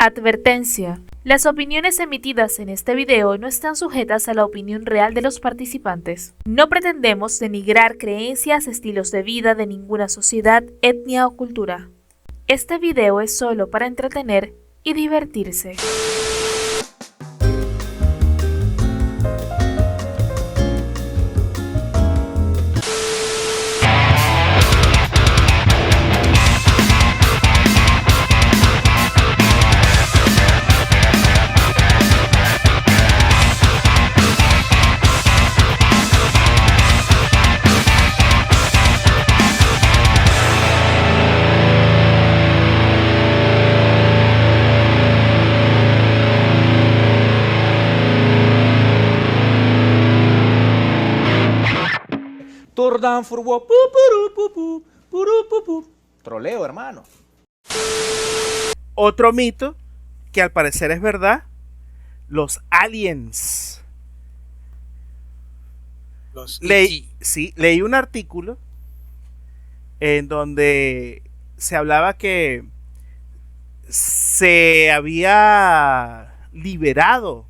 Advertencia. Las opiniones emitidas en este video no están sujetas a la opinión real de los participantes. No pretendemos denigrar creencias, estilos de vida de ninguna sociedad, etnia o cultura. Este video es solo para entretener y divertirse. Turdan furbo, troleo, hermano. Otro mito que al parecer es verdad: los aliens. Leí un artículo en donde se hablaba que se había liberado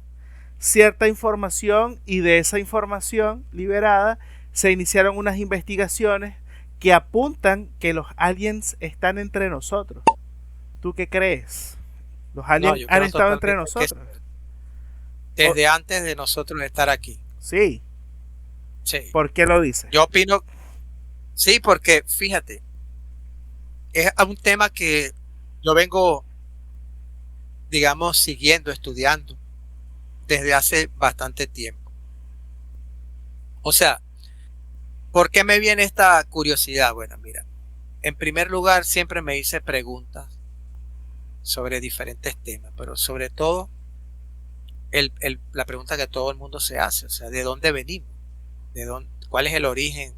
cierta información y de esa información liberada se iniciaron unas investigaciones que apuntan que los aliens están entre nosotros. ¿Tú qué crees? ¿Los aliens han estado entre nosotros? Desde antes de nosotros estar aquí. Sí. Sí. ¿Por qué lo dices? Yo opino, sí, porque fíjate, es un tema que yo vengo, digamos, siguiendo, estudiando desde hace bastante tiempo. O sea, ¿por qué me viene esta curiosidad? Bueno, mira, en primer lugar siempre me hice preguntas sobre diferentes temas, pero sobre todo la pregunta que todo el mundo se hace, o sea, ¿de dónde venimos? ¿Cuál es el origen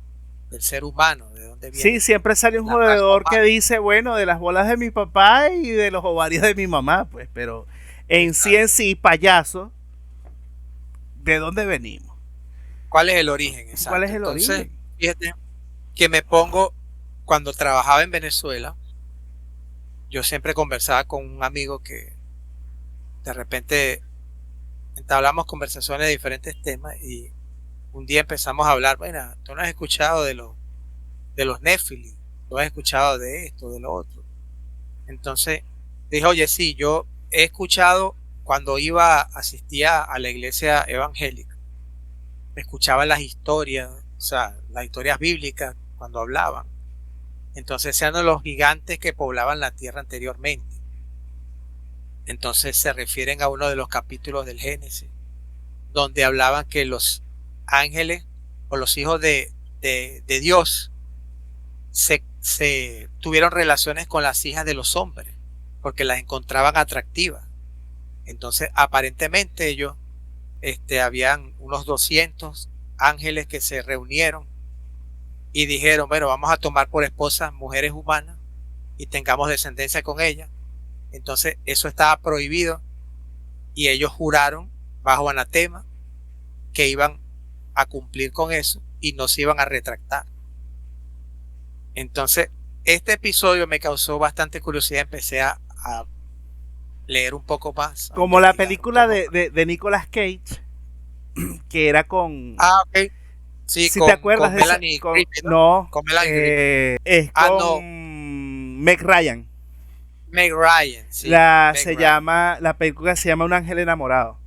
del ser humano? ¿De dónde viene? Sí, siempre sale un jodedor que dice, bueno, de las bolas de mi papá y de los ovarios de mi mamá, pues, pero en sí, payaso, ¿de dónde venimos? ¿Cuál es el origen? Exacto. ¿Cuál es el origen? Fíjate que me pongo, cuando trabajaba en Venezuela, yo siempre conversaba con un amigo que de repente entablamos conversaciones de diferentes temas y un día empezamos a hablar, bueno, tú no has escuchado de los Nephilim, tú has escuchado de esto, de lo otro. Entonces dije, oye, sí, yo he escuchado cuando asistía a la iglesia evangélica, escuchaba las historias, o sea, las historias bíblicas cuando hablaban. Entonces eran los gigantes que poblaban la tierra anteriormente. Entonces se refieren a uno de los capítulos del Génesis, donde hablaban que los ángeles o los hijos de Dios se tuvieron relaciones con las hijas de los hombres, porque las encontraban atractivas. Entonces aparentemente ellos habían unos 200 ángeles que se reunieron y dijeron, bueno, vamos a tomar por esposas mujeres humanas y tengamos descendencia con ellas. Entonces eso estaba prohibido y ellos juraron bajo anatema que iban a cumplir con eso y no se iban a retractar. Entonces este episodio me causó bastante curiosidad, empecé a leer un poco más. Como la película de Nicolas Cage, que era con... ok. Sí, si te acuerdas con de Melanie esa, Griffith, ¿no? Con Melanie Griffith. Es con Meg Ryan. Meg Ryan, sí. La película se llama Un ángel enamorado.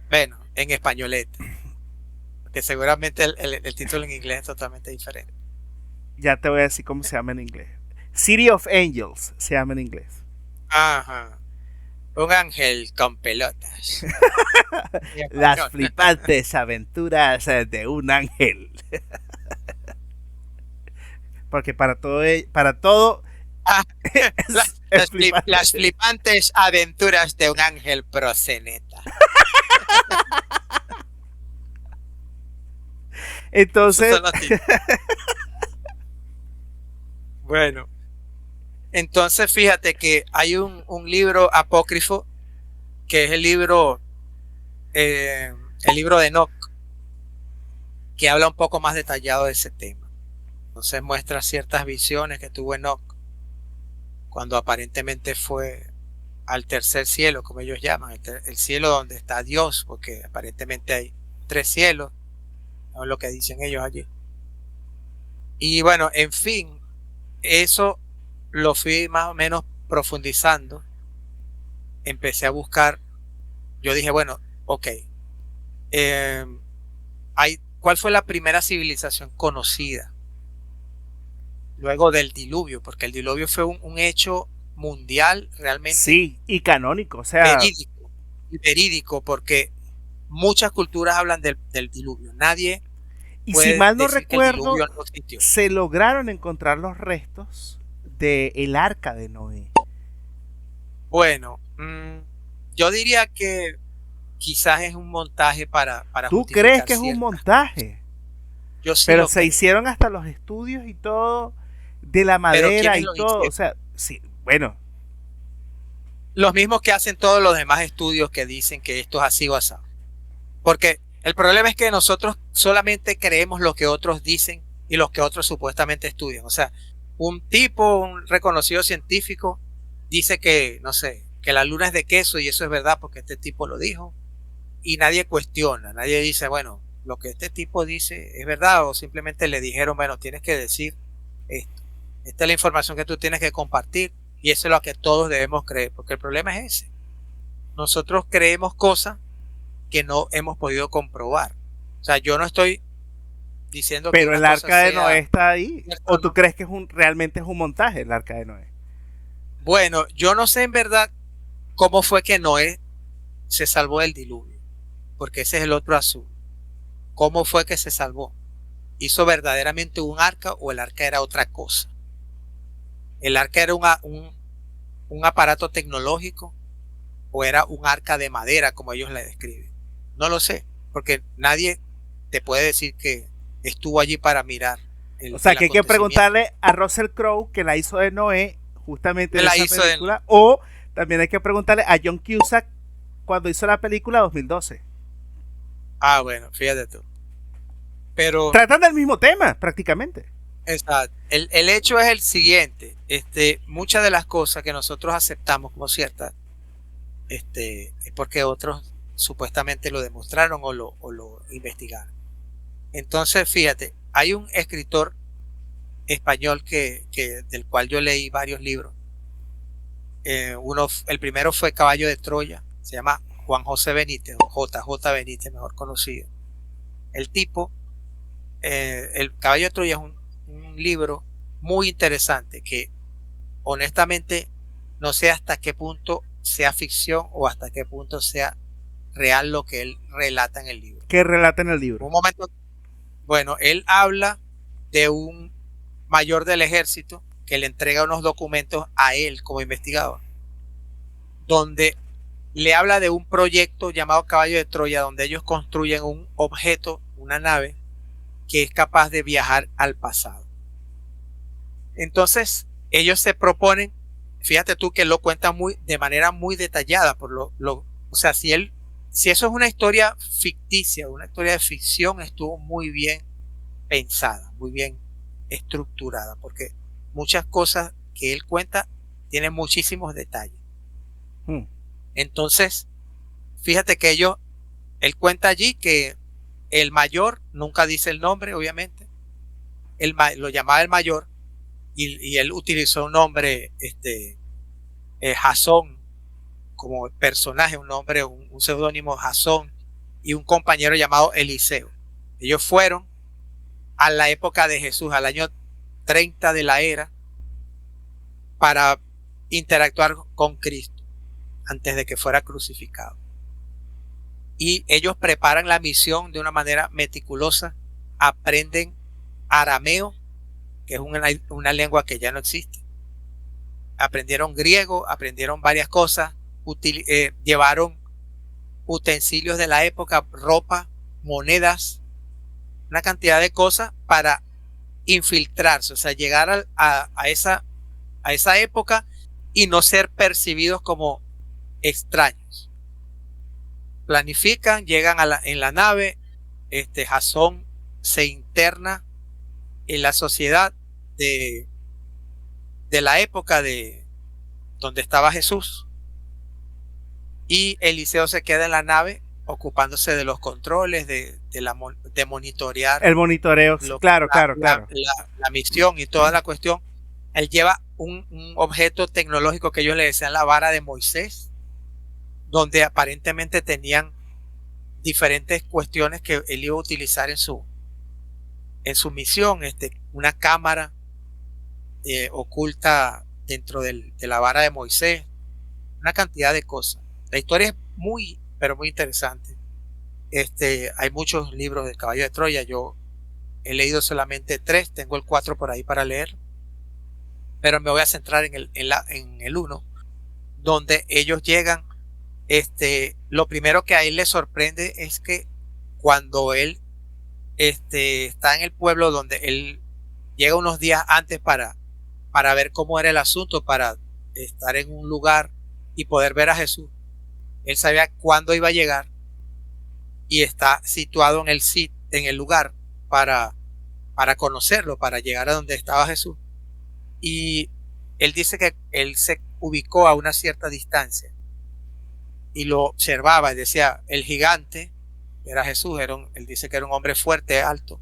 Bueno, en españolete. Que seguramente el título en inglés es totalmente diferente. Ya te voy a decir cómo se llama en inglés. City of Angels se llama en inglés. Ajá. Un ángel con pelotas. Las flipantes aventuras de un ángel. Porque para todo las flipantes aventuras de un ángel proxeneta. Entonces bueno, entonces fíjate que hay un libro apócrifo que es el libro de Enoch, que habla un poco más detallado de ese tema. Entonces muestra ciertas visiones que tuvo Enoch cuando aparentemente fue al tercer cielo, como ellos llaman, el cielo donde está Dios, porque aparentemente hay 3 cielos, no es lo que dicen ellos allí. Y bueno, en fin, eso lo fui más o menos profundizando. Empecé a buscar, yo dije, bueno, ok, ¿cuál fue la primera civilización conocida luego del diluvio? Porque el diluvio fue un hecho mundial realmente. Sí, y canónico, o sea, verídico, porque muchas culturas hablan del diluvio. Nadie y puede si mal no decir que el recuerdo, diluvio no existió. se lograron encontrar los restos del arca de Noé. Bueno, yo diría que quizás es un montaje para ¿Tú justificar crees que es un ciertas montaje? Yo sí Pero lo se creo. hicieron hasta los estudios y todo, de la Pero madera ¿quiénes y lo todo. hicieron? O sea, sí, bueno, Los mismos que hacen todos los demás estudios que dicen que esto es así o así. Porque el problema es que nosotros solamente creemos lo que otros dicen y lo que otros supuestamente estudian. O sea, un reconocido científico, dice que, no sé, que la luna es de queso y eso es verdad porque este tipo lo dijo. Y nadie cuestiona, nadie dice, bueno, lo que este tipo dice es verdad, o simplemente le dijeron, bueno, tienes que decir esto. Esta es la información que tú tienes que compartir y eso es lo que todos debemos creer, porque el problema es ese. Nosotros creemos cosas que no hemos podido comprobar. O sea, yo no estoy diciendo que pero una el cosa arca de sea Noé está ahí. cierta ¿O o tú no. crees que realmente es un montaje el arca de Noé? Bueno, yo no sé en verdad cómo fue que Noé se salvó del diluvio, porque ese es el otro asunto. ¿Cómo fue que se salvó? ¿Hizo verdaderamente un arca o el arca era otra cosa? ¿El arca era un aparato tecnológico o era un arca de madera como ellos la describen? No lo sé, porque nadie te puede decir que estuvo allí para mirar O sea, el que hay que acontecimiento. preguntarle a Russell Crowe, que la hizo de Noé, justamente en La esa hizo película. O también hay que preguntarle a John Cusack cuando hizo la película 2012. Ah, bueno, fíjate tú. Pero Tratan del mismo tema, prácticamente. el hecho es el siguiente. Muchas de las cosas que nosotros aceptamos como ciertas, es porque otros supuestamente lo demostraron o lo investigaron. Entonces, fíjate, hay un escritor español del cual yo leí varios libros. El primero fue Caballo de Troya, se llama Juan José Benítez, o JJ Benítez, mejor conocido. El tipo, el Caballo de Troya es un libro muy interesante que honestamente no sé hasta qué punto sea ficción o hasta qué punto sea real lo que él relata en el libro. ¿Qué relata en el libro? Un momento, bueno, él habla de un mayor del ejército que le entrega unos documentos a él como investigador, donde le habla de un proyecto llamado Caballo de Troya, donde ellos construyen un objeto, una nave, que es capaz de viajar al pasado. Entonces, ellos se proponen, fíjate tú que lo cuentan de manera muy detallada, o sea, si eso es una historia ficticia, una historia de ficción, estuvo muy bien pensada, muy bien estructurada, porque muchas cosas que él cuenta tienen muchísimos detalles. Entonces, fíjate que él cuenta allí que el mayor, nunca dice el nombre, obviamente, lo llamaba el mayor, y él utilizó un nombre, Jasón, como personaje, un nombre, un seudónimo Jasón, y un compañero llamado Eliseo. Ellos fueron a la época de Jesús, al año 30 de la era, para interactuar con Cristo antes de que fuera crucificado. Y ellos preparan la misión de una manera meticulosa, aprenden arameo, que es una lengua que ya no existe. Aprendieron griego, aprendieron varias cosas, llevaron utensilios de la época, ropa, monedas, una cantidad de cosas para infiltrarse, o sea, llegar a esa época y no ser percibidos como extraños. Planifican, llegan en la nave, Jasón se interna en la sociedad de la época de donde estaba Jesús, y Eliseo se queda en la nave ocupándose de los controles, de monitorear El monitoreo, claro, claro, claro. la misión y toda la cuestión. Él lleva un objeto tecnológico que ellos le decían la vara de Moisés, donde aparentemente tenían diferentes cuestiones que él iba a utilizar en su misión, una cámara oculta dentro de la vara de Moisés, una cantidad de cosas. La historia es muy, pero muy interesante. Hay muchos libros de Caballo de Troya, yo he leído solamente 3, tengo el 4 por ahí para leer, pero me voy a centrar en el 1, donde ellos llegan. Lo primero que a él le sorprende es que cuando él está en el pueblo, donde él llega unos días antes para ver cómo era el asunto, para estar en un lugar y poder ver a Jesús. Él sabía cuándo iba a llegar y está situado en el lugar para conocerlo, para llegar a donde estaba Jesús. Y él dice que él se ubicó a una cierta distancia y lo observaba y decía, el gigante era Jesús, él dice que era un hombre fuerte, alto,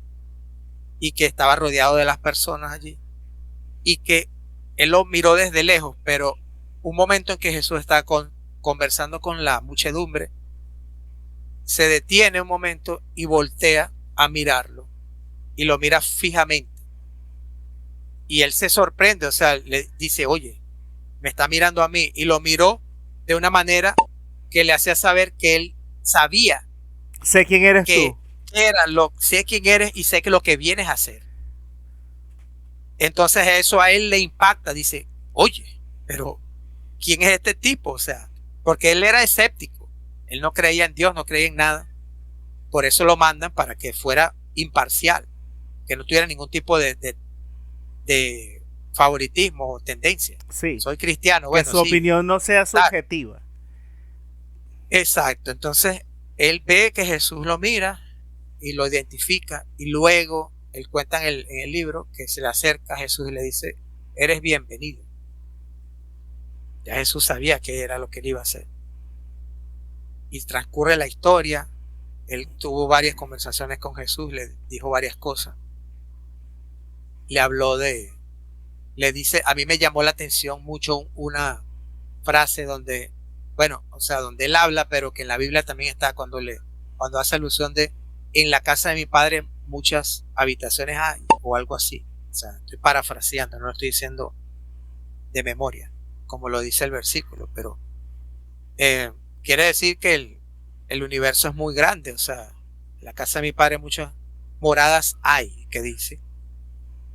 y que estaba rodeado de las personas allí, y que él lo miró desde lejos, pero un momento en que Jesús está conversando con la muchedumbre, se detiene un momento y voltea a mirarlo, y lo mira fijamente, y él se sorprende, o sea, le dice, oye, me está mirando a mí, y lo miró de una manera que le hacía saber que él sabía, sé quién eres tú, sé quién eres y sé que lo que vienes a hacer. Entonces eso a él le impacta, dice, oye, pero ¿quién es este tipo? O sea, porque él era escéptico, él no creía en Dios, no creía en nada, por eso lo mandan para que fuera imparcial, que no tuviera ningún tipo de favoritismo o tendencia. Sí, soy cristiano, que bueno, su opinión no sea subjetiva. Exacto, entonces él ve que Jesús lo mira y lo identifica, y luego él cuenta en el libro que se le acerca a Jesús y le dice, eres bienvenido. Ya Jesús sabía que era lo que él iba a hacer. Y transcurre la historia, él tuvo varias conversaciones con Jesús, le dijo varias cosas. Le habló le dice, a mí me llamó la atención mucho una frase donde, bueno, o sea, donde él habla, pero que en la Biblia también está cuando hace alusión de, en la casa de mi padre muchas habitaciones hay, o algo así. O sea, estoy parafraseando, no lo estoy diciendo de memoria, como lo dice el versículo, pero quiere decir que el universo es muy grande, o sea, en la casa de mi padre muchas moradas hay, que dice.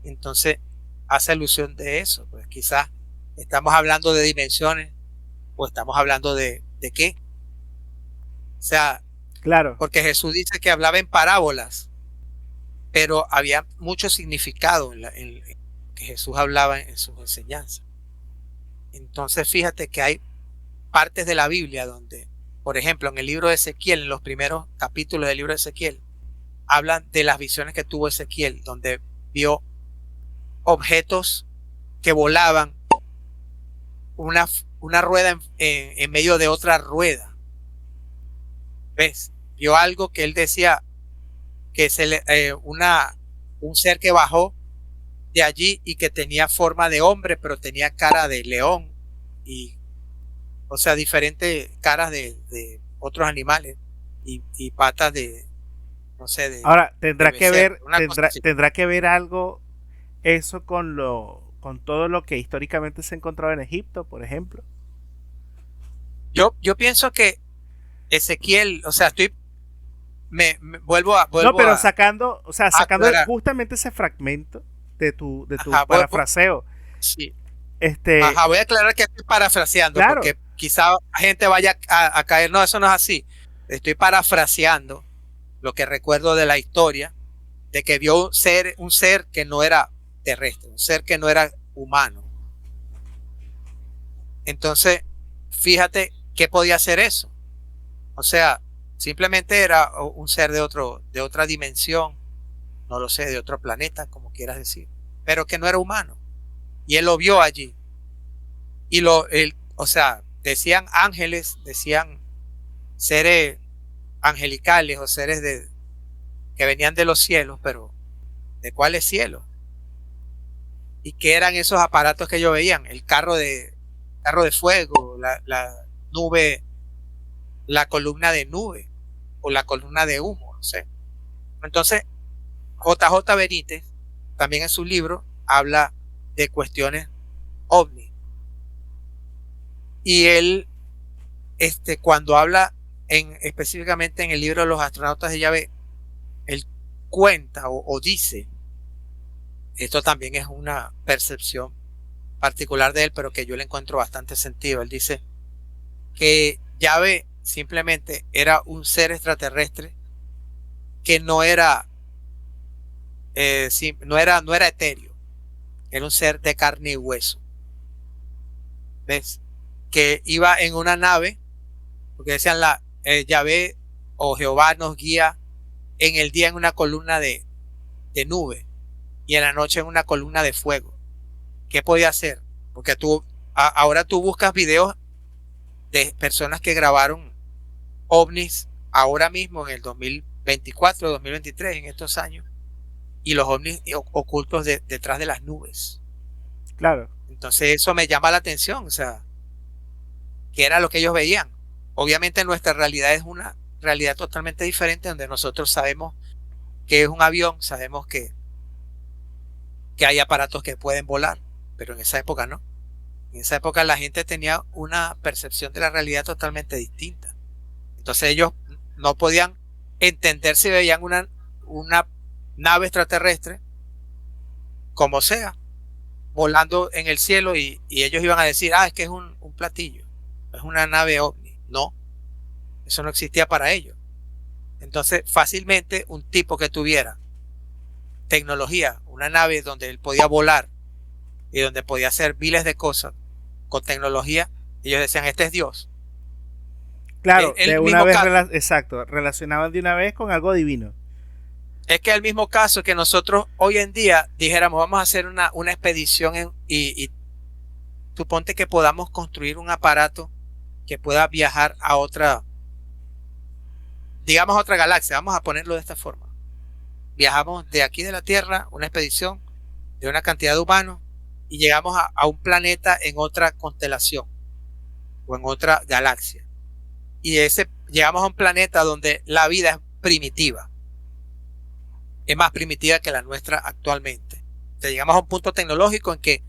Entonces, hace alusión de eso, pues quizás estamos hablando de dimensiones, o estamos hablando de qué. O sea, claro, porque Jesús dice que hablaba en parábolas, pero había mucho significado en que Jesús hablaba en sus enseñanzas. Entonces fíjate que hay partes de la Biblia donde, por ejemplo, en el libro de Ezequiel, en los primeros capítulos del libro de Ezequiel, hablan de las visiones que tuvo Ezequiel, donde vio objetos que volaban, una rueda en medio de otra rueda. ¿Ves? Vio algo que él decía que un ser que bajó de allí y que tenía forma de hombre, pero tenía cara de león, y o sea, diferentes caras de otros animales y patas de, no sé, de, ahora tendrá de que becerro, ver, tendrá que ver algo eso con todo lo que históricamente se encontraba en Egipto, por ejemplo. Yo pienso que Ezequiel, o sea, me vuelvo no, pero a sacando aclarar. justamente ese fragmento de tu Ajá, parafraseo. Sí. Ajá, voy a aclarar que estoy parafraseando, claro, porque quizá gente vaya a caer, no, eso no es así. Estoy parafraseando lo que recuerdo de la historia, de que vio un ser que no era terrestre, un ser que no era humano. Entonces, fíjate qué podía hacer eso. O sea, simplemente era un ser de otra dimensión, no lo sé, de otro planeta, como quieras decir, pero que no era humano. Y él lo vio allí. Y o sea, decían ángeles, decían seres angelicales o seres que venían de los cielos, pero ¿de cuáles cielos? ¿Y qué eran esos aparatos que ellos veían? El carro de fuego, la nube, la columna de nube o la columna de humo, no sé. Entonces, JJ Benítez también en su libro habla de cuestiones ovni. Y él, cuando habla específicamente en el libro de los astronautas de Yahvé, él cuenta o dice, esto también es una percepción particular de él, pero que yo le encuentro bastante sentido. Él dice que Yahvé simplemente era un ser extraterrestre que no era etéreo, era un ser de carne y hueso. ¿Ves? Que iba en una nave, porque decían Yahvé o Jehová nos guía en el día en una columna de nube y en la noche en una columna de fuego. ¿Qué podía hacer? Porque ahora tú buscas videos de personas que grabaron ovnis ahora mismo en el 2024, 2023, en estos años, y los ovnis ocultos detrás de las nubes. Claro. Entonces eso me llama la atención, o sea, ¿qué era lo que ellos veían? Obviamente nuestra realidad es una realidad totalmente diferente, donde nosotros sabemos que es un avión, sabemos que hay aparatos que pueden volar, pero en esa época no. En esa época la gente tenía una percepción de la realidad totalmente distinta. Entonces ellos no podían entender si veían una nave extraterrestre, como sea, volando en el cielo, y ellos iban a decir, es que es un platillo, es una nave ovni. No, eso no existía para ellos. Entonces fácilmente un tipo que tuviera tecnología, una nave donde él podía volar y donde podía hacer miles de cosas con tecnología, ellos decían, este es Dios. Claro, de una vez, exacto, relacionaban de una vez con algo divino. Es que el mismo caso que nosotros hoy en día dijéramos, vamos a hacer una expedición y tú ponte que podamos construir un aparato que pueda viajar a otra, digamos a otra galaxia, vamos a ponerlo de esta forma. Viajamos de aquí de la Tierra, una expedición de una cantidad de humanos, y llegamos a un planeta en otra constelación o en otra galaxia. Y llegamos a un planeta donde la vida es primitiva. Es más primitiva que la nuestra actualmente. Entonces llegamos a un punto tecnológico en que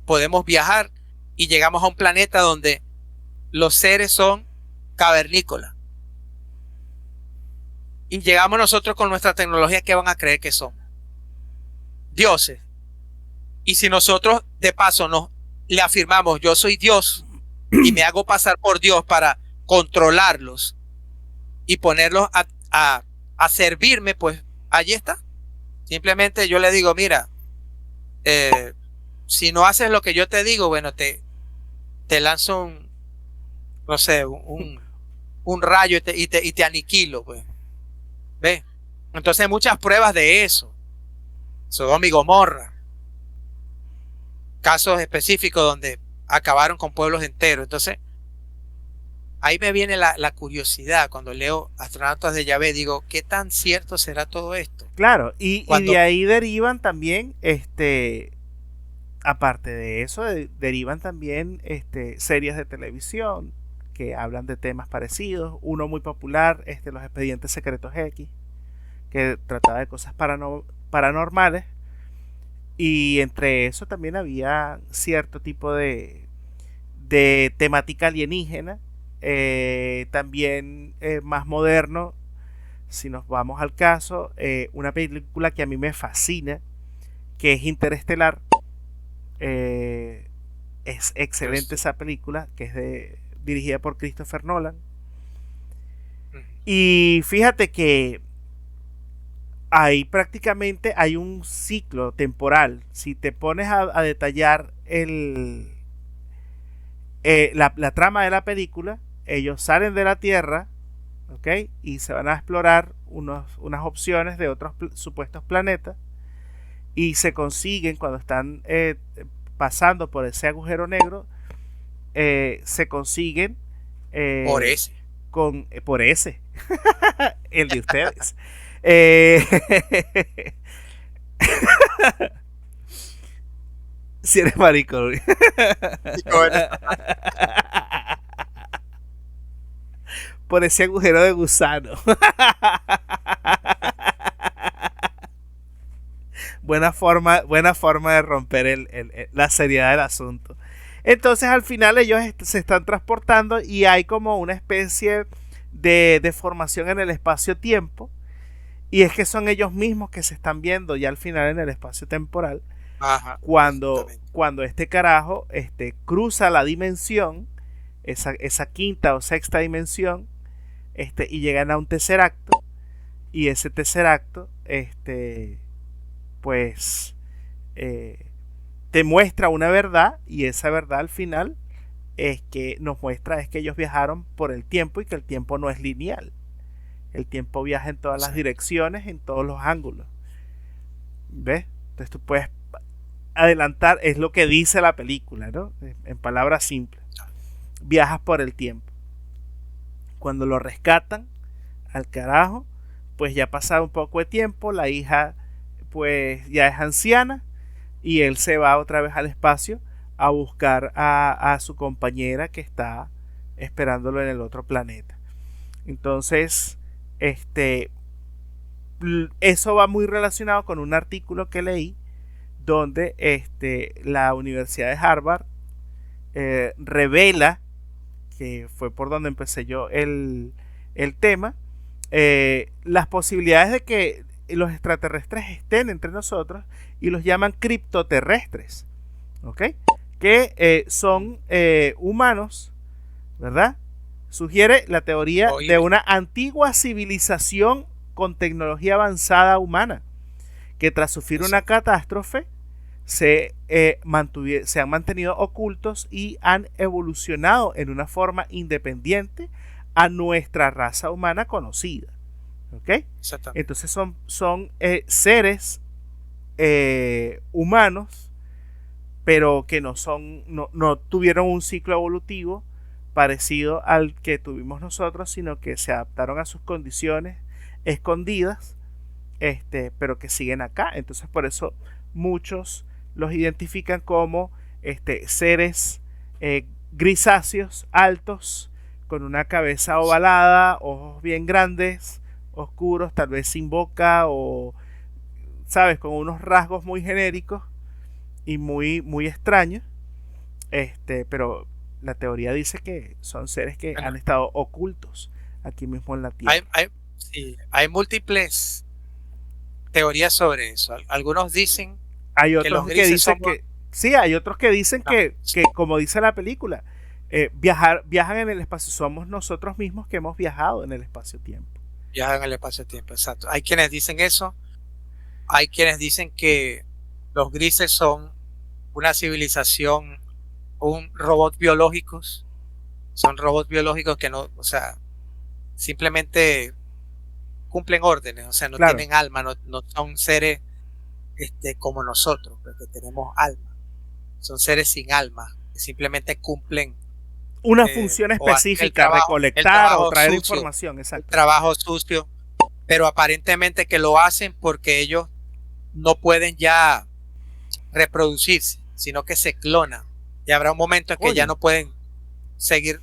podemos viajar y llegamos a un planeta donde los seres son cavernícolas. Y llegamos nosotros con nuestra tecnología, ¿qué van a creer que somos? Dioses. Y si nosotros de paso le afirmamos, yo soy Dios y me hago pasar por Dios para controlarlos y ponerlos a servirme, pues allí está. Simplemente yo le digo, mira, si no haces lo que yo te digo, bueno, te lanzo un rayo y te aniquilo, pues. ¿Ves? Entonces hay muchas pruebas de eso. Sodoma y Gomorra. Casos específicos donde acabaron con pueblos enteros. Entonces, ahí me viene la curiosidad cuando leo Astronautas de Yahvé. Digo, ¿qué tan cierto será todo esto? Claro, y de ahí derivan también, aparte de eso, derivan también series de televisión que hablan de temas parecidos. Uno muy popular, Los Expedientes Secretos X, que trataba de cosas paranormales. Y entre eso también había cierto tipo de temática alienígena, también más moderno. Si nos vamos al caso, una película que a mí me fascina, que es Interestelar. Es excelente esa película, que es dirigida por Christopher Nolan. Y fíjate que ahí prácticamente hay un ciclo temporal. Si te pones a detallar la trama de la película, ellos salen de la Tierra, ¿ok? Y se van a explorar unas opciones de otros supuestos planetas, y se consiguen, cuando están pasando por ese agujero negro, se consiguen Por ese. por ese, el de ustedes. Eh, si eres marico. Por ese agujero de gusano. Buena forma de romper la seriedad del asunto. Entonces al final ellos se están transportando y hay como una especie de deformación en el espacio-tiempo. Y es que son ellos mismos que se están viendo ya al final en el espacio temporal. Ajá, Cuando exactamente. este carajo cruza la dimensión, esa quinta o sexta dimensión, y llegan a un tercer acto. Y ese tercer acto, pues te muestra una verdad, y esa verdad al final es que nos muestra es que ellos viajaron por el tiempo y que el tiempo no es lineal. El tiempo viaja en todas las direcciones, en todos los ángulos. ¿Ves? Entonces tú puedes adelantar, es lo que dice la película, ¿no? En palabras simples. Viajas por el tiempo. Cuando lo rescatan al carajo, pues ya ha pasado un poco de tiempo, la hija pues ya es anciana y él se va otra vez al espacio a buscar a su compañera que está esperándolo en el otro planeta. Entonces, eso va muy relacionado con un artículo que leí donde la Universidad de Harvard revela, que fue por donde empecé yo el tema, las posibilidades de que los extraterrestres estén entre nosotros, y los llaman criptoterrestres, ¿ok? Que son humanos, ¿verdad? Sugiere la teoría de una antigua civilización con tecnología avanzada humana, que tras sufrir una catástrofe se han mantenido ocultos y han evolucionado en una forma independiente a nuestra raza humana conocida. ¿Ok? Entonces son seres humanos, pero que no tuvieron un ciclo evolutivo parecido al que tuvimos nosotros, sino que se adaptaron a sus condiciones escondidas, pero que siguen acá. Entonces por eso muchos los identifican como seres grisáceos, altos, con una cabeza ovalada, ojos bien grandes, oscuros, tal vez sin boca, o sabes, con unos rasgos muy genéricos y muy, muy extraños. Pero la teoría dice que son seres que han estado ocultos aquí mismo en la Tierra. Hay múltiples teorías sobre eso. Algunos dicen hay otros que dicen que sí, hay otros que dicen que como dice la película, viajan en el espacio. Somos nosotros mismos que hemos viajado en el espacio-tiempo. Viajan en el espacio-tiempo, exacto. Hay quienes dicen eso. Hay quienes dicen que los grises son una civilización, robots biológicos. Son robots biológicos que no, o sea, simplemente cumplen órdenes, o sea, no tienen alma, no son seres como nosotros, porque tenemos alma. Son seres sin alma, que simplemente cumplen una función específica, recolectar o traer sucio, información, exacto. El trabajo sucio, pero aparentemente que lo hacen porque ellos no pueden ya reproducirse, sino que se clonan. Y habrá un momento en que ya no pueden seguir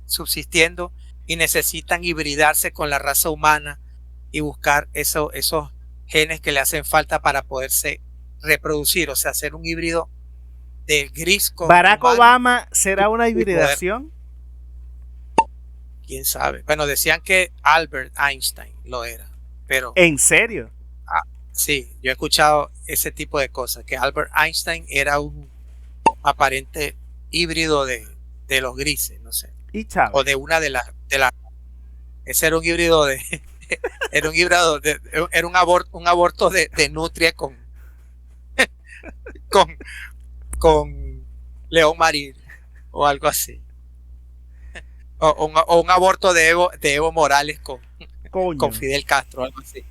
subsistiendo y necesitan hibridarse con la raza humana y buscar esos genes que le hacen falta para poderse reproducir, o sea, hacer un híbrido del gris con Barack Obama será una hibridación. Quién sabe. Bueno, decían que Albert Einstein lo era, pero ¿en serio? Sí, yo he escuchado ese tipo de cosas, que Albert Einstein era un aparente híbrido de los grises, no sé. Y Chávez. O de una de las ese era un híbrido era un aborto de nutria con León Marín o algo así. O un aborto de Evo Morales con Fidel Castro, algo así.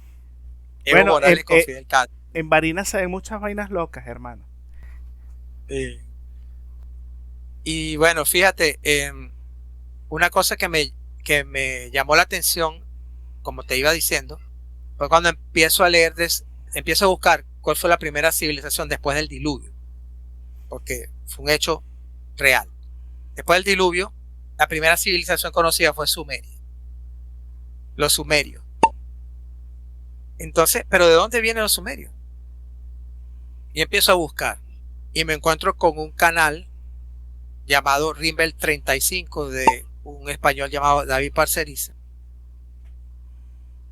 Evo Morales con Fidel Castro. En Barinas se ven muchas vainas locas, hermano. Y bueno, fíjate, una cosa que me llamó la atención, como te iba diciendo, fue cuando empiezo a leer, empiezo a buscar cuál fue la primera civilización después del diluvio, porque fue un hecho real. Después del diluvio, la primera civilización conocida fue Sumeria, los sumerios. Entonces, ¿pero de dónde vienen los sumerios? Y empiezo a buscar y me encuentro con un canal llamado Rimbel 35 de un español llamado David Parceriza,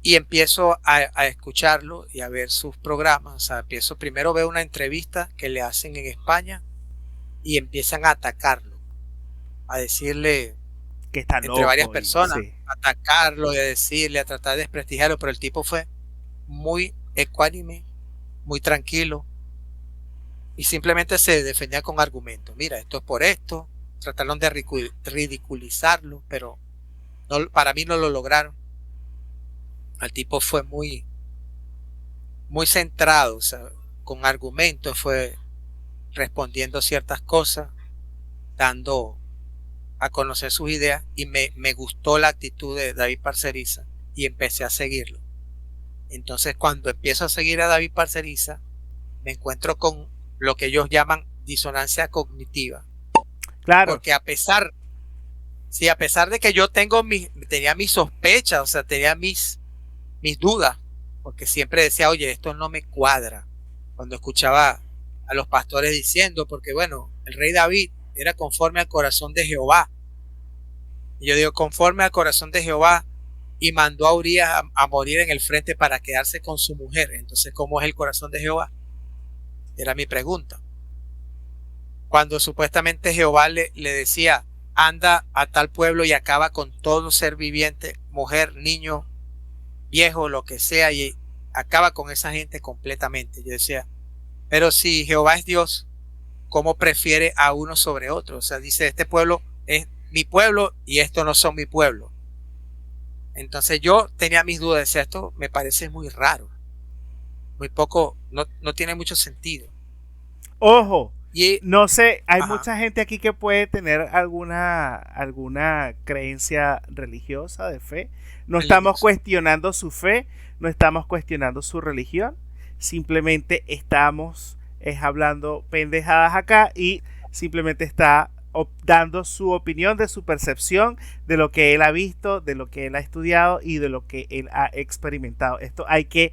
y empiezo a escucharlo y a ver sus programas. O sea, primero veo una entrevista que le hacen en España y empiezan a atacarlo, a decirle Que está entre loco varias personas, sí. atacarlo y a decirle, a tratar de desprestigiarlo, pero el tipo fue muy ecuánime, muy tranquilo, y simplemente se defendía con argumentos. Mira, esto es por esto. Trataron de ridiculizarlo, pero no, para mí no lo lograron. El tipo fue muy centrado, o sea, con argumentos fue respondiendo ciertas cosas, dando a conocer sus ideas, y me gustó la actitud de David Parceriza y empecé a seguirlo. Entonces, cuando empiezo a seguir a David Parceriza, me encuentro con lo que ellos llaman disonancia cognitiva. Claro. Porque a pesar de que yo tenía mis sospechas, o sea, tenía mis dudas, porque siempre decía, oye, esto no me cuadra. Cuando escuchaba a los pastores diciendo, porque bueno, el rey David era conforme al corazón de Jehová. Y yo digo, conforme al corazón de Jehová, y mandó a Urías a morir en el frente para quedarse con su mujer. Entonces, ¿cómo es el corazón de Jehová? Era mi pregunta. Cuando supuestamente Jehová le decía, anda a tal pueblo y acaba con todo ser viviente, mujer, niño, viejo, lo que sea, y acaba con esa gente completamente. Yo decía, pero si Jehová es Dios, ¿cómo prefiere a uno sobre otro? O sea, dice, este pueblo es mi pueblo y estos no son mi pueblo. Entonces yo tenía mis dudas, decía, esto me parece muy raro, muy poco, no tiene mucho sentido. Ojo, Y no sé, hay ajá, mucha gente aquí que puede tener alguna creencia religiosa de fe. No estamos cuestionando su fe, no estamos cuestionando su religión. Simplemente estamos hablando pendejadas acá y simplemente está dando su opinión de su percepción de lo que él ha visto, de lo que él ha estudiado y de lo que él ha experimentado. Esto hay que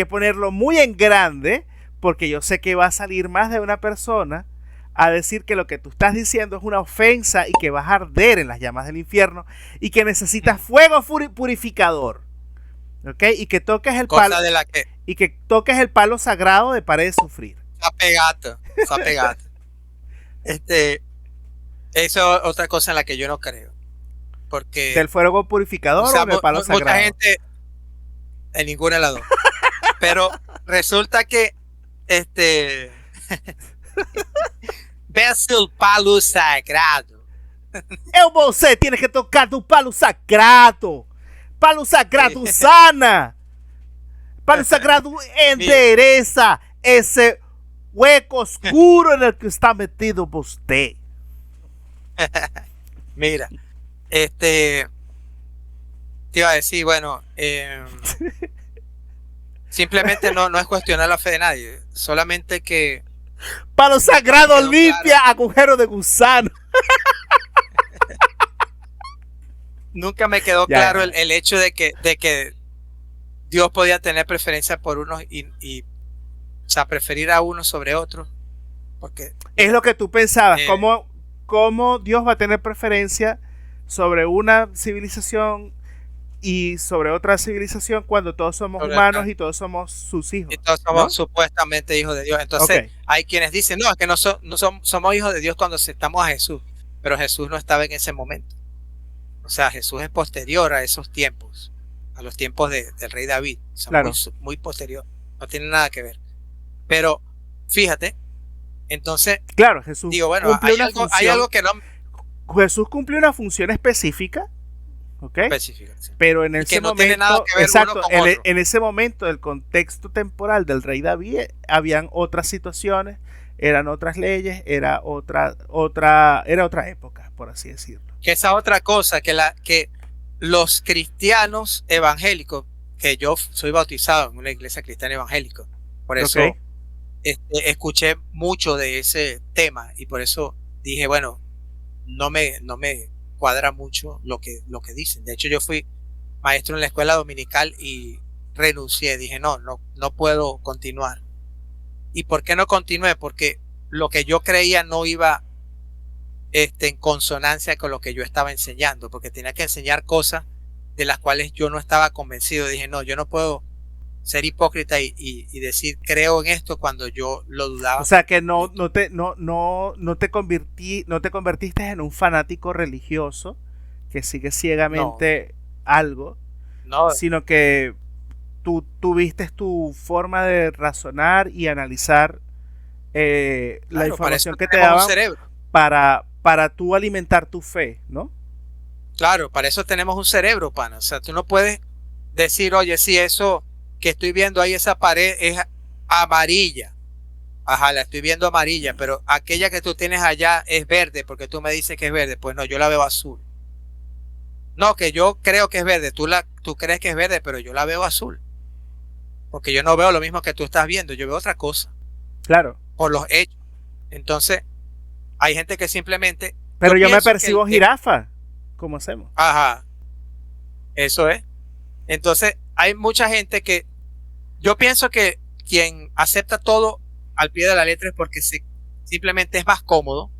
ponerlo muy en grande, porque yo sé que va a salir más de una persona a decir que lo que tú estás diciendo es una ofensa y que vas a arder en las llamas del infierno y que necesitas fuego purificador, ¿ok? Y que toques el palo, cosa de la que y que toques el palo sagrado de pared de sufrir. está pegado. Eso es otra cosa en la que yo no creo, porque ¿Del fuego purificador o del palo sagrado? Mucha gente en ninguna de las dos. Pero resulta que ves el palo sagrado. Você tiene que tocar tu palo sagrado. Palo sagrado sana. Palo sagrado endereza ese hueco oscuro en el que está metido usted. Mira, te iba a decir, bueno, simplemente no es cuestionar la fe de nadie, solamente que palo sagrado limpia agujero de gusano. Nunca me quedó claro el hecho de que Dios podía tener preferencia por unos y o sea, preferir a uno sobre otro, porque es lo que tú pensabas, ¿cómo Dios va a tener preferencia sobre una civilización y sobre otra civilización cuando todos somos humanos y todos somos sus hijos? Y todos somos supuestamente hijos de Dios. Entonces hay quienes dicen, no, es que somos hijos de Dios cuando aceptamos a Jesús, pero Jesús no estaba en ese momento. O sea, Jesús es posterior a esos tiempos, a los tiempos del rey David. O sea, claro, muy posterior, no tiene nada que ver. Pero fíjate, entonces, claro, Jesús digo, bueno, hay algo que no. Jesús cumplió una función específica, ¿ok? Específica, sí. Pero en ese no momento, tiene nada que ver exacto, uno en ese momento, el contexto temporal del rey David, habían otras situaciones eran otras leyes, era otra época, por así decirlo. Que esa otra cosa, que los cristianos evangélicos, que yo soy bautizado en una iglesia cristiana evangélica, por eso Ok. escuché mucho de ese tema y por eso dije, bueno, no me cuadra mucho lo que dicen. De hecho, yo fui maestro en la escuela dominical y renuncié. Dije, no puedo continuar. ¿Y por qué no continué? Porque lo que yo creía no iba en consonancia con lo que yo estaba enseñando, porque tenía que enseñar cosas de las cuales yo no estaba convencido. Dije, no, yo no puedo ser hipócrita y decir creo en esto cuando yo lo dudaba. O sea que no te convertiste en un fanático religioso que sigue ciegamente algo, No, sino que tú tuviste tu forma de razonar y analizar la claro, para eso información que te tenemos un daban cerebro. para tú alimentar tu fe, ¿no? Claro, para eso tenemos un cerebro, pana. O sea, tú no puedes decir, oye, si eso que estoy viendo ahí, esa pared es amarilla. Ajá, la estoy viendo amarilla, pero aquella que tú tienes allá es verde, porque tú me dices que es verde. Pues no, yo la veo azul. No, que yo creo que es verde. Tú crees que es verde, pero yo la veo azul. Porque yo no veo lo mismo que tú estás viendo, yo veo otra cosa, Claro. por los hechos. Entonces, hay gente que simplemente... Pero yo me pienso que percibo jirafa. ¿Cómo hacemos? Ajá, eso es. Entonces, hay mucha gente que... Yo pienso que quien acepta todo al pie de la letra es porque simplemente es más cómodo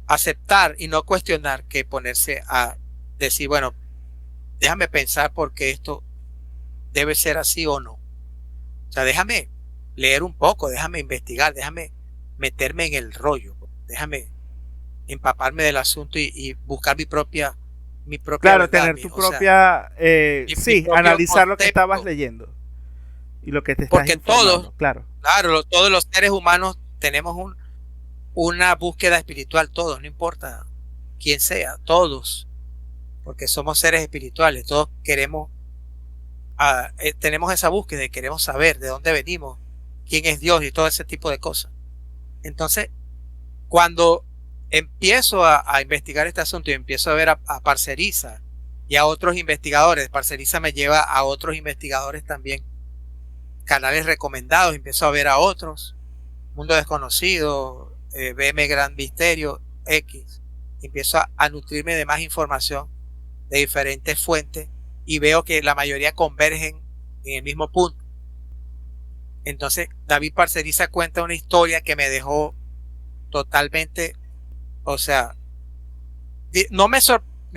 aceptar y no cuestionar que ponerse a decir, bueno, déjame pensar por qué esto debe ser así o no. O sea, déjame leer un poco, déjame investigar, déjame meterme en el rollo, déjame empaparme del asunto y buscar mi propia Claro, verdad, tener tu o sea, propia, mi sí, propio analizar lo que concepto. estabas leyendo y lo que te estás Porque informando, claro. claro, todos los seres humanos tenemos una búsqueda espiritual, todos, no importa quién sea, todos, porque somos seres espirituales, todos queremos, tenemos esa búsqueda y queremos saber de dónde venimos, quién es Dios y todo ese tipo de cosas. Entonces, cuando empiezo a investigar este asunto y empiezo a ver a Parceriza y a otros investigadores, Parceriza me lleva a otros investigadores también, canales recomendados, empiezo a ver a otros, Mundo Desconocido, BM Gran Misterio, X, empiezo a nutrirme de más información de diferentes fuentes y veo que la mayoría convergen en el mismo punto. Entonces David Parceriza cuenta una historia que me dejó totalmente, o sea, no me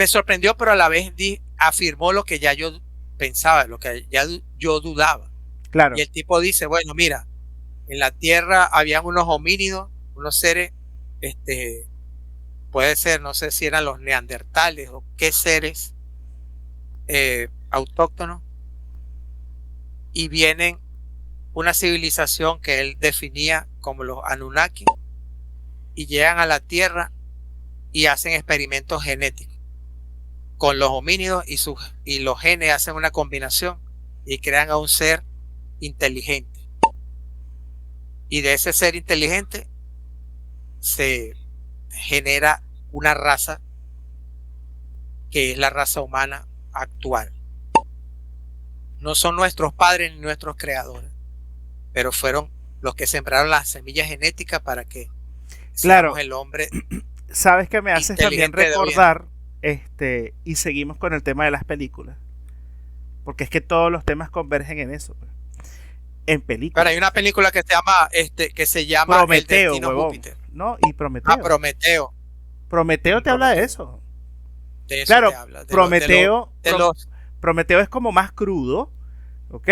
sorprendió, pero a la vez afirmó lo que ya yo pensaba, lo que ya yo dudaba. Claro. Y el tipo dice, bueno, mira, en la tierra habían unos homínidos, unos seres, puede ser, no sé si eran los neandertales o qué seres autóctonos, y vienen una civilización que él definía como los Anunnaki, y llegan a la tierra y hacen experimentos genéticos con los homínidos y los genes hacen una combinación y crean a un ser inteligente. Y de ese ser inteligente se genera una raza que es la raza humana actual. No son nuestros padres ni nuestros creadores, pero fueron los que sembraron las semillas genéticas para que Claro. seamos el hombre. Sabes que me haces también inteligente de recordar, y seguimos con el tema de las películas, porque es que todos los temas convergen en eso, pues. En películas. Pero hay una película que se llama Prometeo, El Destino huevón, Júpiter. ¿no? Y Prometeo. Prometeo. Prometeo te habla de eso. De eso Claro, te habla, Prometeo, de los Prometeo es como más crudo, ¿ok?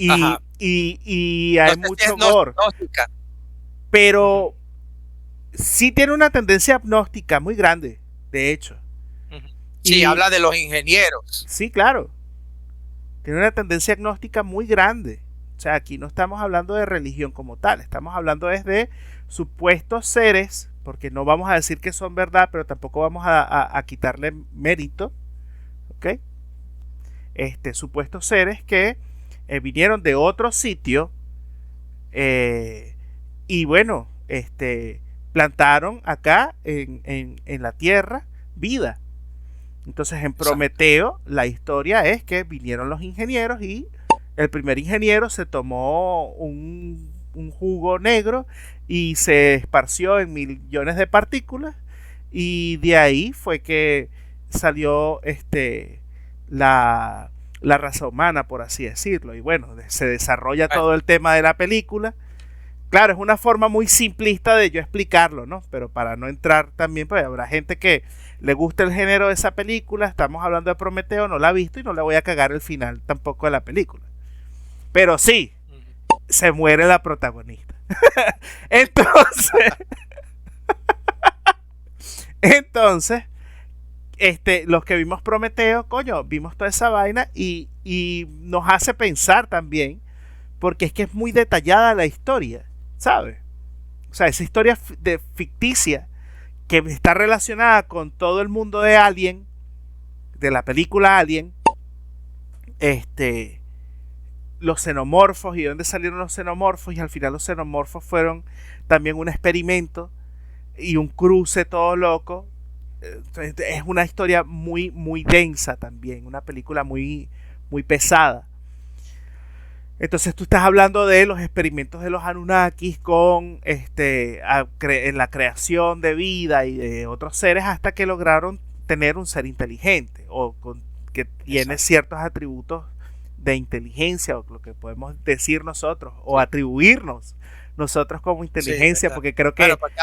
Ajá. Y no hay sé si mucho es gore, gnóstica. pero sí tiene una tendencia agnóstica muy grande, de hecho. Ujú. Sí, Y habla de los ingenieros. sí, claro, tiene una tendencia agnóstica muy grande. O sea, aquí no estamos hablando de religión como tal, estamos hablando de supuestos seres, porque no vamos a decir que son verdad, pero tampoco vamos a quitarle mérito, ¿ok? Supuestos seres que vinieron de otro sitio y bueno, plantaron acá en la tierra vida. Entonces en Prometeo la historia es que vinieron los ingenieros y el primer ingeniero se tomó un jugo negro y se esparció en millones de partículas, y de ahí fue que salió la raza humana, por así decirlo. Y bueno, se desarrolla todo el tema de la película. Claro, es una forma muy simplista de yo explicarlo, ¿no? Pero para no entrar también, pues habrá gente que le gusta el género de esa película. Estamos hablando de Prometeo, no la ha visto y no le voy a cagar el final tampoco de la película. Pero sí, se muere la protagonista. Entonces, los que vimos Prometeo, coño, vimos toda esa vaina y nos hace pensar también, porque es que es muy detallada la historia, ¿sabes? O sea, esa historia ficticia que está relacionada con todo el mundo de Alien, de la película Alien, los xenomorfos y de dónde salieron los xenomorfos, y al final los xenomorfos fueron también un experimento y un cruce todo loco. Es una historia muy, muy densa también, una película muy, muy pesada. Entonces tú estás hablando de los experimentos de los Anunnakis con en la creación de vida y de otros seres hasta que lograron tener un ser inteligente o que tiene ciertos atributos de inteligencia, o lo que podemos decir nosotros o atribuirnos nosotros como inteligencia, porque creo que porque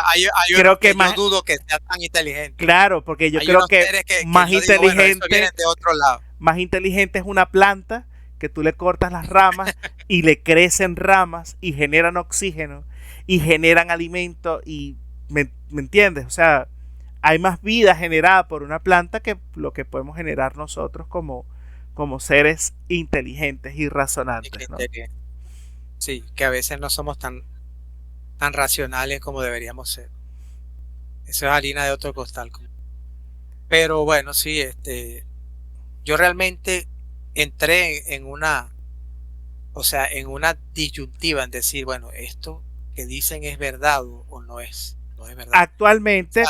creo que más, yo dudo que sea tan inteligente. Claro, porque yo creo que más inteligente, de otro lado. Más inteligente es una planta que tú le cortas las ramas y le crecen ramas y generan oxígeno y generan alimento y ¿me entiendes? O sea, hay más vida generada por una planta que lo que podemos generar nosotros como seres inteligentes y razonantes, ¿no? Sí, que a veces no somos tan racionales como deberíamos ser. Eso es harina de otro costal. Pero bueno, sí, yo realmente entré en una disyuntiva en decir, bueno, esto que dicen es verdad o no es verdad. Actualmente,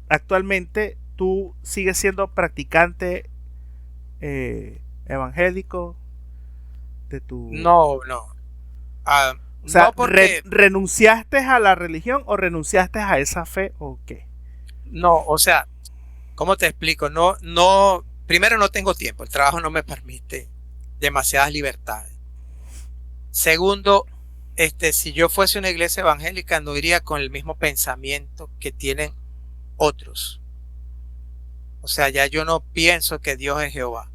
actualmente tú sigues siendo practicante evangélico de tu... No. O sea, no porque... ¿renunciaste a la religión o renunciaste a esa fe o qué? No, o sea, ¿cómo te explico? No, primero no tengo tiempo, el trabajo no me permite demasiadas libertades. Segundo, si yo fuese una iglesia evangélica no iría con el mismo pensamiento que tienen otros. O sea, ya yo no pienso que Dios es Jehová,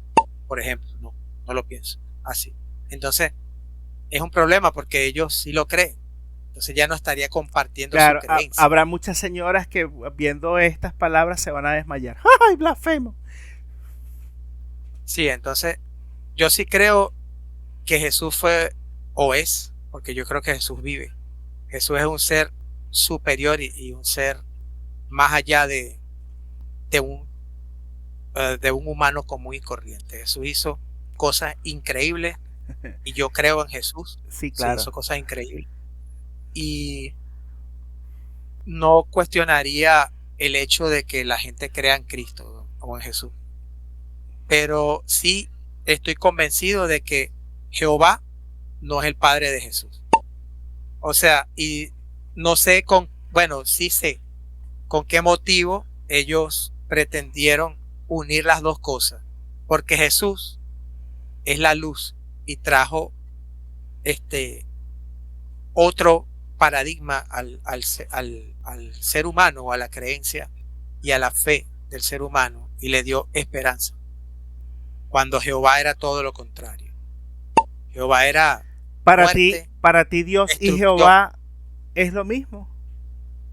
por ejemplo, no lo pienso así. Entonces, es un problema porque ellos sí lo creen. Entonces ya no estaría compartiendo su creencia. Habrá muchas señoras que viendo estas palabras se van a desmayar. ¡Ay, blasfemo! Sí, entonces yo sí creo que Jesús fue o es, porque yo creo que Jesús vive. Jesús es un ser superior y un ser más allá de un humano común y corriente. Jesús hizo cosas increíbles y yo creo en Jesús. Sí, claro. Sí, hizo cosas increíbles. Y no cuestionaría el hecho de que la gente crea en Cristo o en Jesús. Pero sí estoy convencido de que Jehová no es el padre de Jesús. O sea, y no sé sí sé con qué motivo ellos pretendieron unir las dos cosas. Porque Jesús es la luz y trajo otro paradigma al ser humano, o a la creencia y a la fe del ser humano, y le dio esperanza, cuando Jehová era todo lo contrario. Jehová era muerte, para ti Dios y Jehová es lo mismo.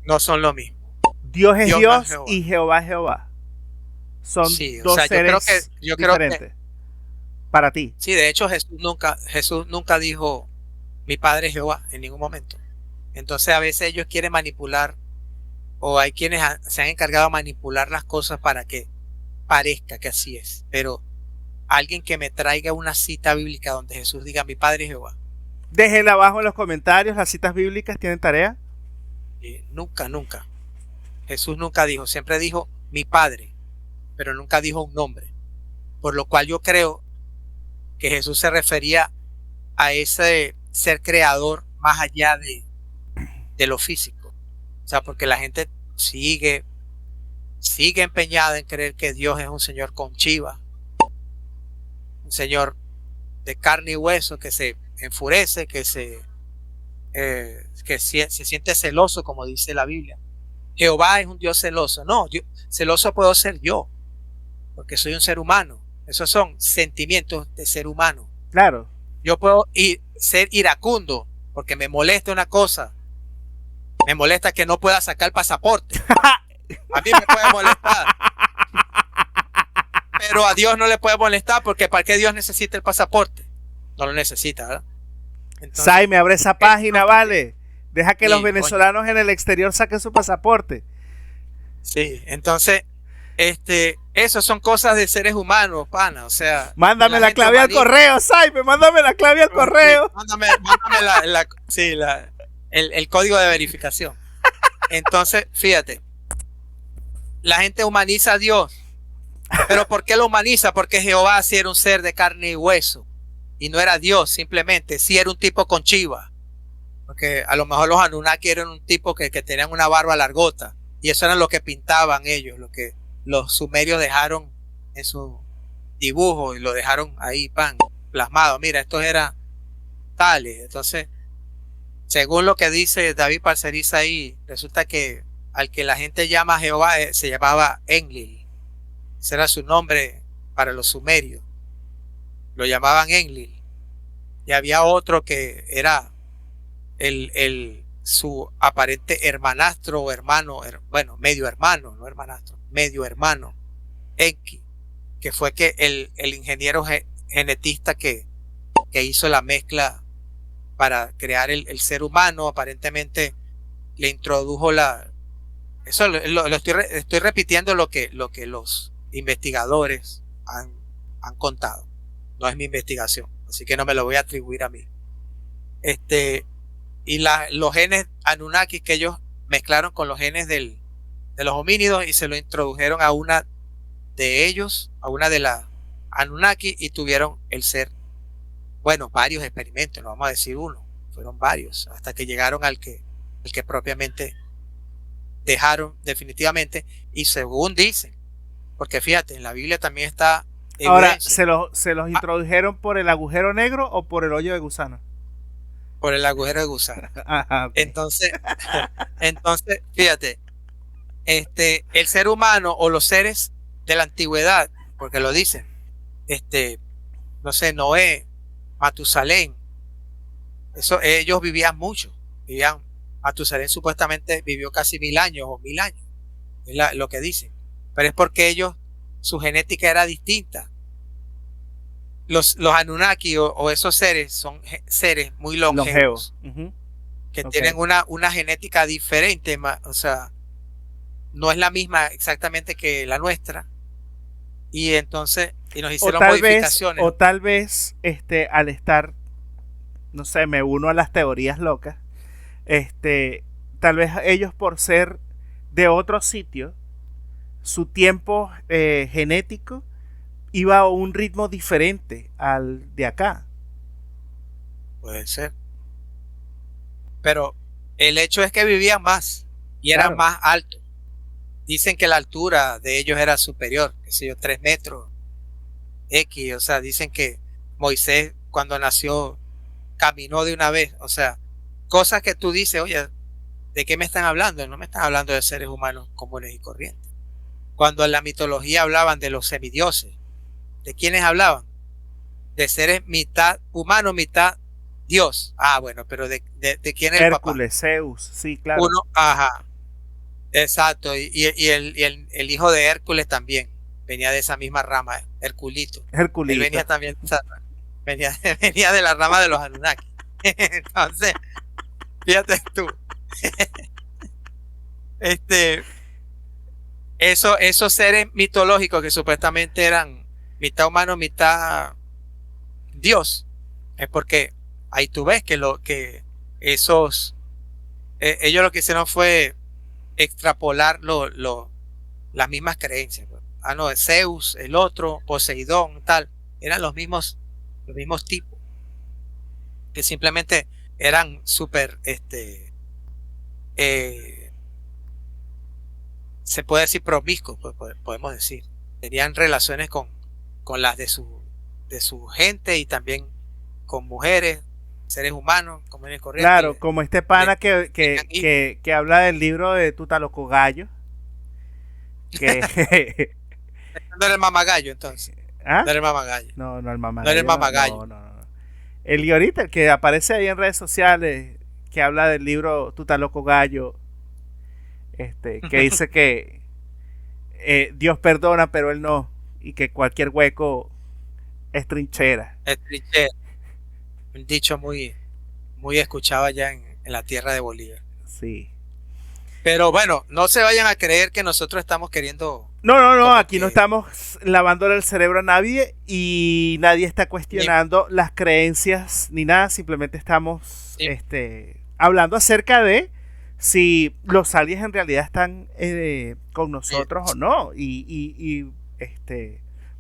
No son lo mismo. Dios es Dios y Jehová es Jehová. Son dos seres yo creo diferentes. Para ti. Sí, de hecho Jesús nunca dijo mi padre es Jehová en ningún momento. Entonces a veces ellos quieren manipular, o hay quienes se han encargado de manipular las cosas para que parezca que así es. Pero alguien que me traiga una cita bíblica donde Jesús diga mi padre es Jehová, Déjenla abajo en los comentarios, las citas bíblicas, ¿tienen tarea? Nunca, nunca. Jesús nunca dijo, siempre dijo mi Padre, pero nunca dijo un nombre. Por lo cual yo creo que Jesús se refería a ese ser creador más allá de lo físico. O sea, porque la gente sigue empeñada en creer que Dios es un señor con chiva, un señor de carne y hueso que se enfurece, que se siente celoso, como dice la Biblia. Jehová es un Dios celoso. No, celoso puedo ser yo, porque soy un ser humano. Esos son sentimientos de ser humano. Claro. Yo puedo ser iracundo, porque me molesta una cosa. Me molesta que no pueda sacar el pasaporte. A mí me puede molestar. Pero a Dios no le puede molestar, porque ¿para qué Dios necesita el pasaporte? No lo necesita, ¿verdad? Entonces, Saime, abre esa página, vale. Deja que Sí, los venezolanos en el exterior saquen su pasaporte. sí, entonces, eso son cosas de seres humanos, pana. O sea, Mándame la gente clave al humanista- correo, Saime, mándame la clave al correo. Sí, mándame el código de verificación. Entonces, fíjate, la gente humaniza a Dios. ¿Pero por qué lo humaniza? Porque Jehová sí era un ser de carne y hueso. Y no era Dios, simplemente. Sí era un tipo con chiva. Porque a lo mejor los Anunnaki eran un tipo que tenían una barba largota. Y eso era lo que pintaban ellos, lo que los sumerios dejaron en su dibujo y lo dejaron ahí, plasmado. Mira, estos eran tales. Entonces, según lo que dice David Parceriza ahí, resulta que al que la gente llama Jehová se llamaba Enlil. Ese era su nombre para los sumerios. Lo llamaban Enlil. Y había otro que era su aparente hermanastro o hermano, medio hermano, no hermanastro, medio hermano, Enki, que fue que el ingeniero genetista que hizo la mezcla para crear el ser humano, aparentemente le introdujo eso lo estoy repitiendo lo que los investigadores han contado. No es mi investigación, así que no me lo voy a atribuir a mí. Y los genes Anunnaki que ellos mezclaron con los genes de los homínidos y se lo introdujeron a una de ellos, a una de las Anunnaki, y tuvieron el ser, varios experimentos, no vamos a decir uno, fueron varios, hasta que llegaron al que propiamente dejaron definitivamente, y según dicen, porque fíjate, en la Biblia también está Ahora, evidencia. ¿se los introdujeron por el agujero negro o por el hoyo de gusano? Por el agujero de gusano. Ajá, okay. Entonces, fíjate, el ser humano o los seres de la antigüedad, porque lo dicen, no sé, Noé, Matusalén, ellos vivían mucho, Matusalén supuestamente vivió casi 1000 años o 1000 años, es lo que dicen, pero es porque su genética era distinta. Los Anunnaki o esos seres son seres muy longevos. Uh-huh. Que tienen una genética diferente, o sea, no es la misma exactamente que la nuestra, y entonces nos hicieron modificaciones. O tal vez al estar, no sé, me uno a las teorías locas, tal vez ellos, por ser de otro sitio, su tiempo genético iba a un ritmo diferente al de acá. Puede ser. Pero el hecho es que vivían más y eran más altos. Dicen que la altura de ellos era superior, qué sé yo, 3 metros X. O sea, dicen que Moisés cuando nació caminó de una vez. O sea, cosas que tú dices, oye, ¿de qué me están hablando? No me están hablando de seres humanos comunes y corrientes. Cuando en la mitología hablaban de los semidioses, ¿de quiénes hablaban? De seres mitad humano, mitad Dios. Ah, bueno, pero ¿de quién es el papá? Hércules, Zeus, sí, claro. Ajá, exacto. Y el hijo de Hércules también venía de esa misma rama, Herculito. Herculito. Él venía también, venía de la rama de los Anunnaki. Entonces, fíjate tú. Esos seres mitológicos que supuestamente eran mitad humano, mitad Dios, es porque ahí tú ves que esos, ellos lo que hicieron fue extrapolar las mismas creencias. Pues. Ah, no, Zeus, el otro, Poseidón, tal, eran los mismos tipos, que simplemente eran súper, se puede decir promiscuos, pues, podemos decir. Tenían relaciones con las de su gente y también con mujeres, seres humanos, comunes y corrientes. Claro, como este pana que habla del libro de Tutaloco Gallo. Que No era el mamagallo, entonces. ¿Ah? No era el mamagallo. No, el mamagallo. No era el mamagallo. No. El guionista, el que aparece ahí en redes sociales, que habla del libro Tutaloco Gallo, que dice que Dios perdona, pero él no, y que cualquier hueco es trinchera. Es trinchera. Un dicho muy, muy escuchado allá en la tierra de Bolivia. Sí. Pero bueno, no se vayan a creer que nosotros estamos queriendo... No, aquí no estamos lavándole el cerebro a nadie y nadie está cuestionando las creencias ni nada, simplemente estamos hablando acerca de si los aliens en realidad están con nosotros o no. Y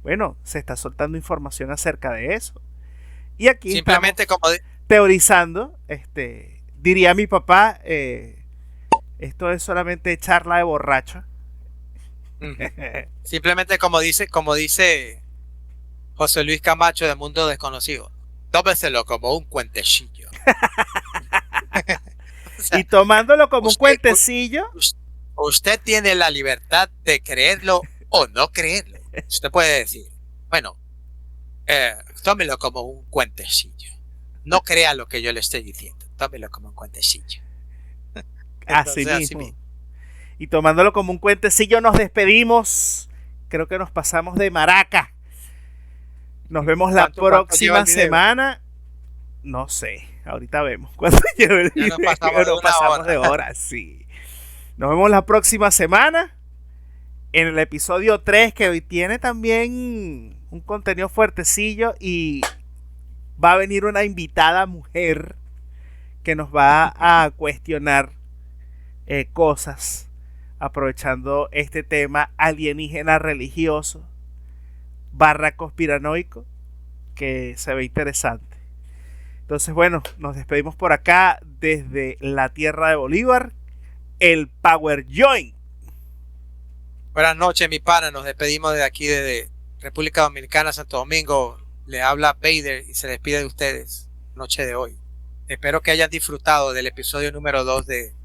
bueno, se está soltando información acerca de eso. Y aquí simplemente como teorizando, diría mi papá, esto es solamente charla de borracho. Simplemente como dice José Luis Camacho de Mundo Desconocido, tómeselo como un cuentecillo. O sea, y tomándolo como un cuentecillo, usted tiene la libertad de creerlo o no creerlo. Usted puede decir, bueno, tómelo como un cuentecillo, no crea lo que yo le estoy diciendo, tómelo como un cuentecillo. Así mismo. Y tomándolo como un cuentecillo, nos despedimos. Creo que nos pasamos de maraca. Nos vemos la próxima semana. No sé, ahorita vemos. Cuando lleve el video, nos pasamos de hora, sí. Nos vemos la próxima semana. En el episodio 3, que hoy tiene también un contenido fuertecillo. Y va a venir una invitada mujer que nos va a cuestionar cosas, aprovechando este tema alienígena religioso / conspiranoico, que se ve interesante. Entonces, bueno, nos despedimos por acá desde la tierra de Bolívar, el Power Joint. Buenas noches, mi pana. Nos despedimos de aquí, desde República Dominicana, Santo Domingo. Le habla Vader y se despide de ustedes noche de hoy. Espero que hayan disfrutado del episodio número 2 de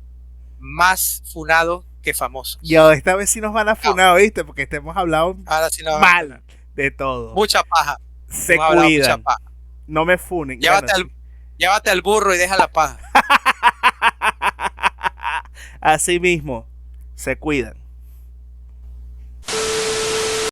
Más Funado que Famosos. Y esta vez sí nos van a funar, ¿viste? Porque hemos hablado sí mal de todo. Mucha paja. Se cuidan. No me funen. Llévate al burro y deja la paja. Así mismo. Se cuidan.